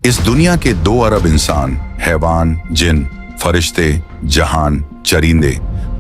इस दुनिया के 2 अरब इंसान, हैवान, जिन, फरिश्ते, जहान, चरिंदे,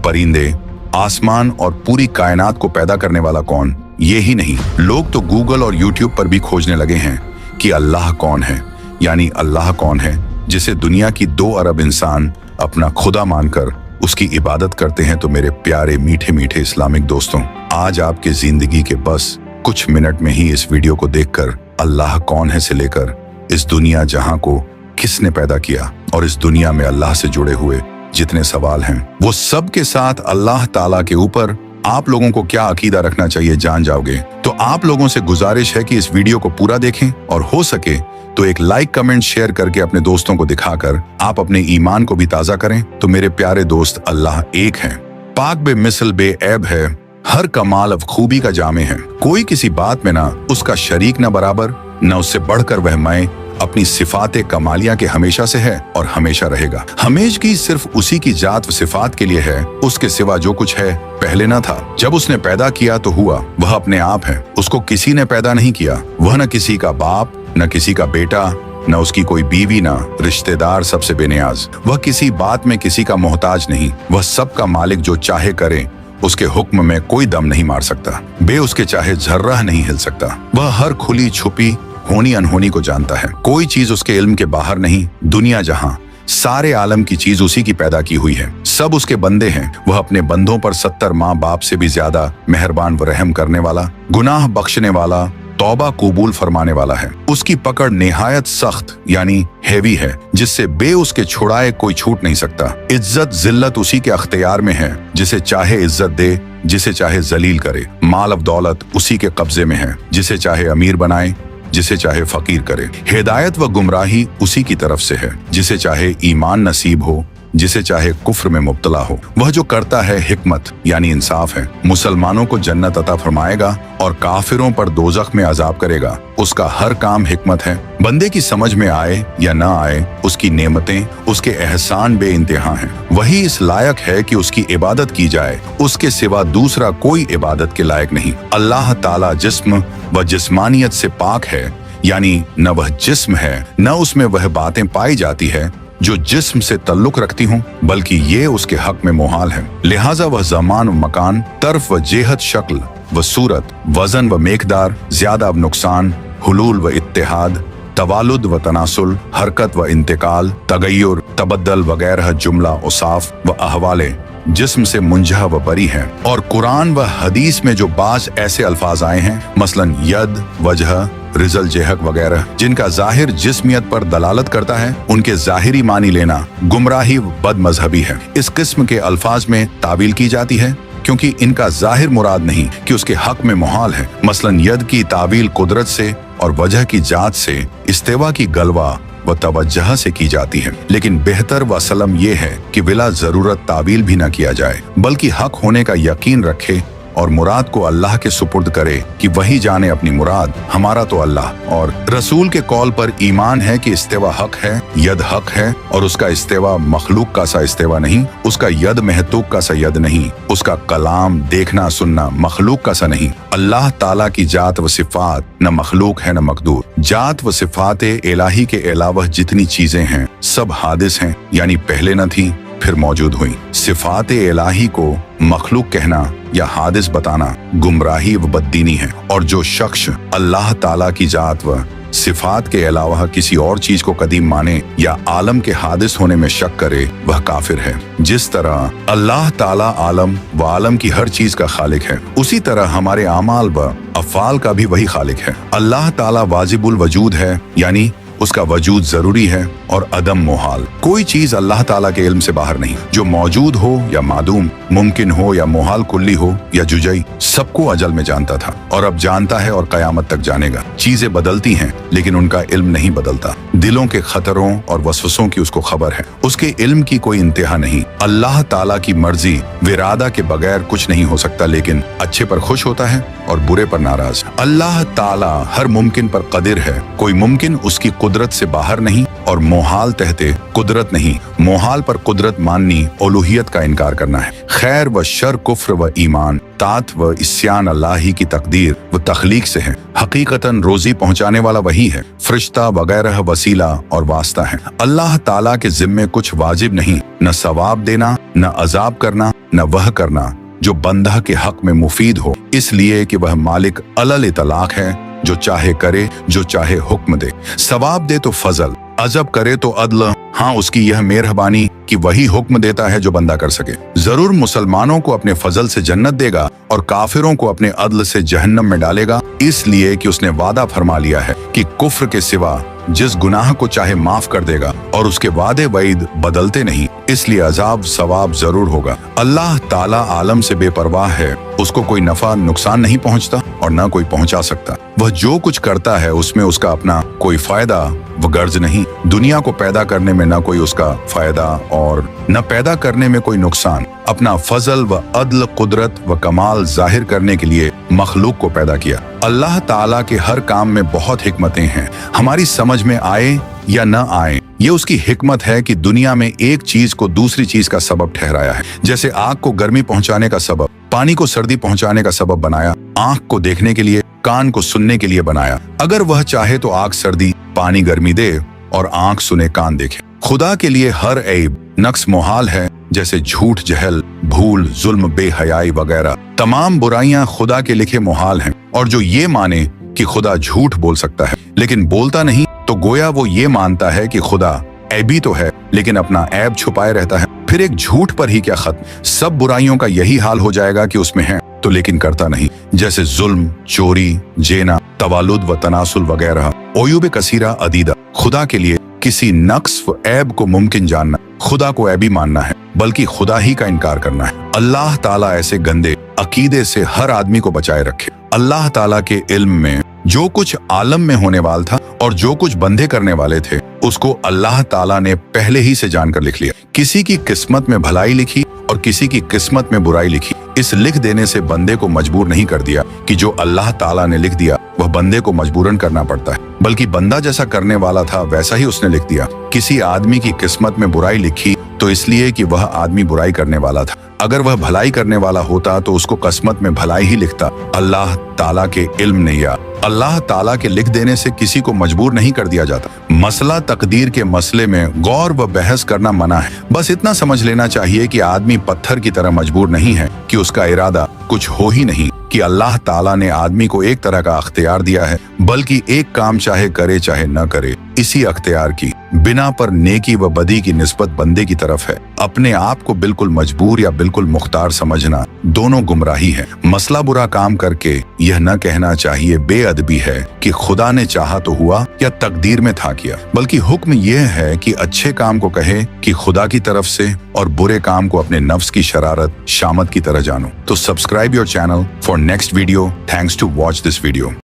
परिंदे, आसमान और पूरी कायनात को पैदा करने वाला कौन? ये ही नहीं, लोग तो गूगल और यूट्यूब पर भी खोजने लगे हैं कि अल्लाह कौन है, यानी अल्लाह कौन है जिसे दुनिया की 2 अरब इंसान अपना खुदा मानकर उसकी इबादत करते हैं। तो मेरे प्यारे मीठे मीठे इस्लामिक दोस्तों, आज आपके जिंदगी के बस कुछ मिनट में ही इस वीडियो को देखकर अल्लाह कौन है से लेकर इस दुनिया जहां को किसने पैदा किया और इस दुनिया में अल्लाह से जुड़े हुए जितने सवाल हैं वो सब के साथ अल्लाह ताला के ऊपर आप लोगों को क्या अकीदा रखना चाहिए जान जाओगे। तो आप लोगों से गुजारिश है कि इस वीडियो को पूरा देखें और हो सके तो एक लाइक, कमेंट, शेयर करके अपने दोस्तों को दिखाकर आप अपने ईमान को भी ताजा करें। तो मेरे प्यारे दोस्त, अल्लाह एक है, पाक बे मिसल बे ऐब है, हर कमाल अब खूबी का जामे है, कोई किसी बात में ना उसका शरीक न बराबर, न उससे बढ़कर वह मैं अपनी सिफाते कमालिया के हमेशा से है और हमेशा रहेगा। हमेशगी सिर्फ उसी की जात व सिफात के लिए है, उसके सिवा जो कुछ है पहले न था। जब उसने पैदा किया तो हुआ, वह अपने आप है, उसको किसी ने पैदा नहीं किया। वह न किसी का बाप, न किसी का बेटा, न उसकी कोई बीवी, न रिश्तेदार, सबसे बेनियाज। वह किसी बात में किसी का मोहताज नहीं, वह सबका मालिक, जो चाहे करे, उसके हुक्म में कोई दम नहीं मार सकता, बे उसके चाहे जर्रा नहीं हिल सकता। वह हर खुली छुपी होनी अनहोनी को जानता है, कोई चीज उसके इल्म के बाहर नहीं। दुनिया जहां, सारे आलम की चीज उसी की पैदा की हुई है, सब उसके बंदे हैं। वह अपने बंदों पर 70 माँ बाप से भी ज्यादा मेहरबान व रहम करने वाला, गुनाह बख्शने वाला, तौबा कबूल फरमाने वाला है। उसकी पकड़ निहायत सख्त यानी हैवी है, जिससे बे उसके छुड़ाए कोई छूट नहीं सकता। इज्जत जिल्लत उसी के अख्तियार में है, जिसे चाहे इज्जत दे, जिसे चाहे जलील करे। माल अब दौलत उसी के कब्जे में है, जिसे चाहे अमीर बनाए, जिसे चाहे फकीर करे। हिदायत व गुमराही उसी की तरफ से है, जिसे चाहे ईमान नसीब हो, जिसे चाहे कुफ्र में मुब्तला हो। वह जो करता है हिकमत यानी इंसाफ है। मुसलमानों को जन्नत अता फरमाएगा और काफिरों पर दोजख में अजाब करेगा। उसका हर काम हिकमत है। बंदे की समझ में आए या ना आए, उसकी नेमतें, उसके एहसान बेइंतहा हैं। वही इस लायक है कि उसकी इबादत की जाए, उसके सिवा दूसरा कोई इबादत के लायक नहीं। अल्लाह ताला जिस्म व जिस्मानियत से पाक है, यानी न वह जिस्म है न उसमें वह बातें पाई जाती है जो जिस्म से तल्लुक रखती हूँ, बल्कि ये उसके हक में मोहाल है। लिहाजा वह ज़मान व मकान, तरफ व जेहत, शक्ल व सूरत, वजन व मेकदार, ज्यादा व नुकसान, हुलूल व इत्तेहाद, तवालुद व तनासुल, हरकत व इंतकाल, तगय्युर, तबद्दल वगैरह जुमला औसाफ व अहवाले जिस्म से मुंजह व बरी हैं। और कुरान व हदीस में जो बाज ऐसे अल्फाज आए हैं, मसलन यद, वजह, रिजल, जेहक वगैरह, जिनका जाहिर जिस्मियत पर दलालत करता है, उनके जाहिरी मानी लेना गुमराही व बद मजहबी है। इस किस्म के अल्फाज में तावील की जाती है क्योंकि इनका जाहिर मुराद नहीं कि उसके हक में मुहाल है। मसलन यद की तावील कुदरत से और वजह की जात से इस्तेवा की गलवा व तवज्जह से की जाती है। लेकिन बेहतर व असलम ये है कि बिला जरूरत तावील भी न किया जाए, बल्कि हक होने का यकीन रखे और मुराद को अल्लाह के सुपुर्द करे कि वही जाने अपनी मुराद। हमारा तो अल्लाह और रसूल के कौल पर ईमान है कि इस्तेवा हक है, यद हक है, और उसका इस्तेवा मखलूक का सा इस्तेवा नहीं, उसका यद महतूक का सा यद नहीं, उसका कलाम देखना सुनना मखलूक का सा नहीं। अल्लाह ताला की जात व सिफात न मखलूक है न मकदूर। जात व सिफात इलाही के अलावा जितनी चीजें हैं सब हादिस हैं, यानी पहले न थी फिर मौजूद हुई। सिफात इलाही को मखलूक कहना या हादिस बताना गुमराही व बददीनी है। और जो शख्स अल्लाह ताला की जात व सिफात के अलावा किसी और चीज को कदीम माने या आलम के हादिस होने में शक करे, वह काफिर है। जिस तरह अल्लाह ताला आलम व आलम की हर चीज का खालिक है, उसी तरह हमारे आमाल व अफ़ाल का भी वही खालिक है। अल्लाह ताला वाजिबुल वजूद है, यानी उसका वजूद जरूरी है और अदम मोहाल। कोई चीज अल्लाह ताला के इल्म से बाहर नहीं। जो मौजूद हो या मादूम, मुमकिन हो या मोहाल कुल्ली हो या जुजई, सबको अजल में जानता था और अब जानता है और कयामत तक जानेगा। चीजें बदलती हैं लेकिन उनका इल्म नहीं बदलता। दिलों के खतरों और वसवसों की उसको खबर है, उसके इल्म की कोई इंतहा नहीं। अल्लाह ताला की मर्जी विरादा के बगैर कुछ नहीं हो सकता, लेकिन अच्छे पर खुश होता है और बुरे पर नाराज। अल्लाह ताला हर मुमकिन पर कदिर है, कोई मुमकिन उसकी कुदरत से बाहर नहीं और मोहाल तहते कुदरत नहीं। मोहाल पर कुदरत माननी उलूहियत का इनकार करना है। खैर व शर, कुफ्र व ईमान, तात व इस्यान अल्लाह ही की तकदीर व तख्लीक से है। हकीकतन रोजी पहुंचाने वाला वही है, फरिश्ता वगैरह वसीला और वास्ता है। अल्लाह ताला के जिम्मे कुछ वाजिब नहीं, न सवाब देना, न अजाब करना, न वह करना जो बंदा के हक में मुफीद हो, इसलिए कि वह मालिक अलल इतलाक है, जो चाहे करे, जो चाहे हुक्म दे। सवाब दे तो फजल, अजब करे तो अदल। हाँ, उसकी यह मेहरबानी कि वही हुक्म देता है जो बंदा कर सके। जरूर मुसलमानों को अपने फजल से जन्नत देगा और काफिरों को अपने अदल से जहन्नम में डालेगा, इसलिए कि उसने वादा फरमा लिया है कि कुफ्र के सिवा जिस गुनाह को चाहे माफ कर देगा और उसके वादे वईद बदलते नहीं, इसलिए अजाब सवाब जरूर होगा। अल्लाह ताला आलम से बेपरवाह है, उसको कोई नफा नुकसान नहीं पहुंचता और न कोई पहुंचा सकता। वह जो कुछ करता है उसमें उसका अपना कोई फायदा व गर्ज नहीं। दुनिया को पैदा करने में न कोई उसका फायदा और न पैदा करने में कोई नुकसान। अपना फजल व अदल, कुदरत व कमाल जाहिर करने के लिए मखलूक को पैदा किया। अल्लाह ताला के हर काम में बहुत हिकमतें हैं, हमारी समझ में आए या न आए, ये उसकी हिकमत है कि दुनिया में एक चीज को दूसरी चीज का सबब ठहराया है। जैसे आग को गर्मी पहुंचाने का सबब, पानी को सर्दी पहुंचाने का सबब बनाया, आंख को देखने के लिए, कान को सुनने के लिए बनाया। अगर वह चाहे तो आग सर्दी, पानी गर्मी दे और आंख सुने, कान देखे। खुदा के लिए हर ऐब नक्स मुहाल है, जैसे झूठ, जहल, भूल, जुल्म, बेहयाई वगैरह तमाम बुराइयां खुदा के लिखे मुहाल हैं। और जो ये माने कि खुदा झूठ बोल सकता है लेकिन बोलता नहीं, तो गोया वो ये मानता है कि खुदा ऐबी तो है लेकिन अपना ऐब छुपाए रहता है। फिर एक झूठ पर ही क्या खत्म, सब बुराइयों का यही हाल हो जाएगा कि उसमें है तो लेकिन करता नहीं। जैसे जुल्म, चोरी, जेना, तवालुद व तनासुल वगैरह। ओयूब कसीरा अदीदा। खुदा के लिए किसी नक्स व ऐब को मुमकिन जानना खुदा को ऐबी मानना है, बल्कि खुदा ही का इनकार करना है। अल्लाह ताला ऐसे गंदे अकीदे से हर आदमी को बचाए रखे। अल्लाह ताला के इल्म में जो कुछ आलम में होने वाला था और जो कुछ बंदे करने वाले थे, उसको अल्लाह ताला ने पहले ही से जानकर लिख लिया। किसी की किस्मत में भलाई लिखी और किसी की किस्मत में बुराई लिखी। इस लिख देने से बंदे को मजबूर नहीं कर दिया कि जो अल्लाह ताला ने लिख दिया वह बंदे को मजबूरन करना पड़ता है, बल्कि बंदा जैसा करने वाला था वैसा ही उसने लिख दिया। किसी आदमी की किस्मत में बुराई लिखी तो इसलिए कि वह आदमी बुराई करने वाला था। अगर वह भलाई करने वाला होता तो उसको किस्मत में भलाई ही लिखता। अल्लाह ताला के इल्म ने या अल्लाह ताला के लिख देने से किसी को मजबूर नहीं कर दिया जाता। मसला तकदीर के मसले में गौर व बहस करना मना है। बस इतना समझ लेना चाहिए कि आदमी पत्थर की तरह मजबूर नहीं है कि उसका इरादा कुछ हो ही नहीं, कि अल्लाह ताला ने आदमी को एक तरह का अख्तियार दिया है, बल्कि एक काम चाहे करे चाहे न करे, इसी अख्तियार की बिना पर नेकी व बदी की निस्बत बंदे की तरफ है। अपने आप को बिल्कुल मजबूर या बिल्कुल मुख्तार समझना दोनों गुमराही है। मसला बुरा काम करके यह न कहना चाहिए बेअदबी है कि खुदा ने चाहा तो हुआ या तकदीर में था किया, बल्कि हुक्म यह है कि अच्छे काम को कहे कि खुदा की तरफ से और बुरे काम को अपने नफ्स की शरारत शामत की तरह जानो। तो subscribe your channel for next video. Thanks to watch this video.